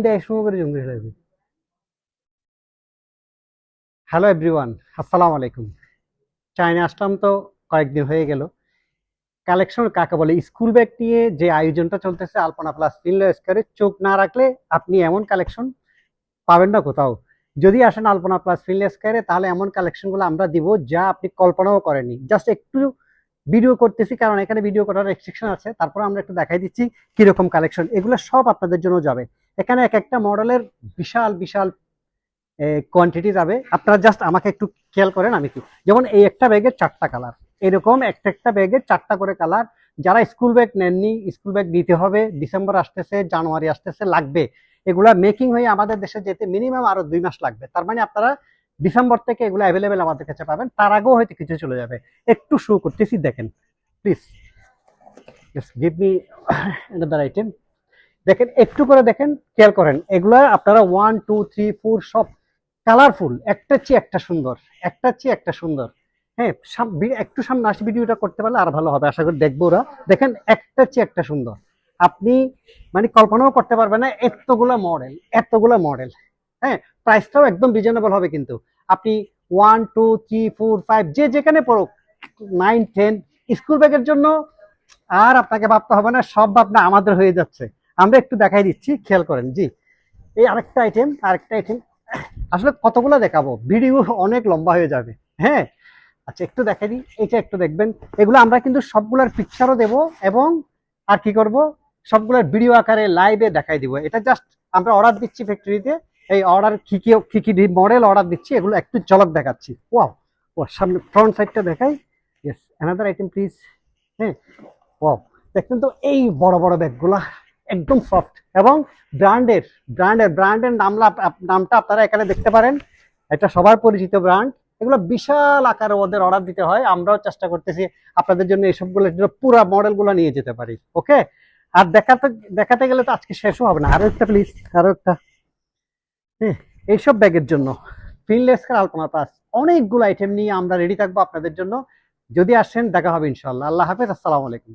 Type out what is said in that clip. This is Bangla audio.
দেয় সময় করে জঙ্গি ফেলেছে। হ্যালো এভরিওয়ান, আসসালামু আলাইকুম। চায়না আসলাম তো কয়েকদিন হয়ে গেল। কালেকশন কাকে বলে, স্কুল ব্যাগ নিয়ে যে আয়োজনটা চলতেছে আলপনা প্লাস ফিনলেস্কারে, চোখ না রাখলে আপনি এমন কালেকশন পাবেন না কোথাও। যদি আসেন আলপনা প্লাস ফিনলেস্কারে, তাহলে এমন কালেকশনগুলো আমরা দিব যা আপনি কল্পনাও করেননি। জাস্ট একটু ভিডিও করতেছি কারণ এখানে ভিডিও করার রেস্ট্রিকশন আছে, তারপর আমরা একটু দেখাই দিচ্ছি কিরকম কালেকশন। এগুলো সব আপনাদের জন্য যাবে। এখানে এক একটা মডেলের বিশাল বিশাল কোয়ান্টিটি যাবে। আপনারা জাস্ট আমাকে একটু খেয়াল করেন আমি কি, যেমন এই একটা ব্যাগের 4টা কালার, এরকম একটা একটা ব্যাগের 4টা করে কালার। যারা স্কুল ব্যাগ নেননি, স্কুল ব্যাগ নিতে হবে, ডিসেম্বর আসতেছে, জানুয়ারি আসতেছে, লাগবে। এগুলা মেকিং হয়ে আমাদের দেশে যেতে মিনিমাম আরো 2 মাস লাগবে। তার মানে আপনারা ডিসেম্বর থেকে এগুলো অ্যাভেলেবেল আমাদের কাছে পাবেন, তার আগেও হয়তো কিছু চলে যাবে। একটু শো করতেছি, দেখেন please, give me another item. দেখেন একটু করে দেখেন, খেয়াল করেন, এগুলা আপনারা 1 2 3 4 সব কালারফুল, একটা চেয়ে একটা সুন্দর, একটা চেয়ে একটা সুন্দর। হ্যাঁ, একটু সামনে আসি, ভিডিওটা করতে পারলে আর ভালো হবে, আশা করি দেখবো ওরা। দেখেন একটা চেয়ে একটা সুন্দর, আপনি মানে কল্পনাও করতে পারবেন না এতগুলা মডেল, এতগুলা মডেল। হ্যাঁ, প্রাইসটাও একদম রিজনেবল হবে কিন্তু। আপনি 1 2 3 4 5 যে যেখানে পড়ুক, 9 10 স্কুল ব্যাগের জন্য আর আপনাকে ভাবতে হবে না, সব ভাবনা আমাদের হয়ে যাচ্ছে। আমরা একটু দেখাই দিচ্ছি, খেয়াল করেন। জি, এই আরেকটা আইটেম আসলে কতগুলো দেখাবো, ভিডিও অনেক লম্বা হয়ে যাবে। হ্যাঁ, আচ্ছা একটু দেখাই দিই, এটা একটু দেখবেন। এগুলো আমরা কিন্তু সবগুলোর পিকচারও দেব, এবং আর কি করব, সবগুলোর ভিডিও আকারে লাইভে দেখাই দিব। এটা জাস্ট আমরা অর্ডার দিচ্ছি ফ্যাক্টরিতে, এই অর্ডার কি কি মডেল অর্ডার দিচ্ছি এগুলো একটু ঝলক দেখাচ্ছি। ওয়াও, ও সামনে ফ্রন্ট সাইডটা দেখাই। Yes, another item please. হ্যাঁ, ওয়াও, দেখছেন তো এই বড় বড় ব্যাগগুলা, একদম সফট এবং ব্র্যান্ডের। ব্র্যান্ডের নামটা আপনারা এখানে দেখতে পারেন। এটা সবার পরিচিত ব্র্যান্ড। এগুলো বিশাল আকারে ওদের অর্ডার দিতে হয়, আমরাও চেষ্টা করতেছি আপনাদের জন্য এইসবগুলো পুরো মডেলগুলো নিয়ে যেতে পারি। ওকে, আর দেখাতে দেখাতে গেলে তো আজকে শেষও হবে না। আরো একটা প্লিজ, আরো একটা। হ্যাঁ, এইসব ব্যাগের জন্য ফিনলেস্কার আলপনা প্লাস অনেকগুলো আইটেম নিয়ে আমরা রেডি থাকবো আপনাদের জন্য। যদি আসেন দেখা হবে ইনশাল্লাহ। আল্লাহ হাফেজ, আসসালামু আলাইকুম।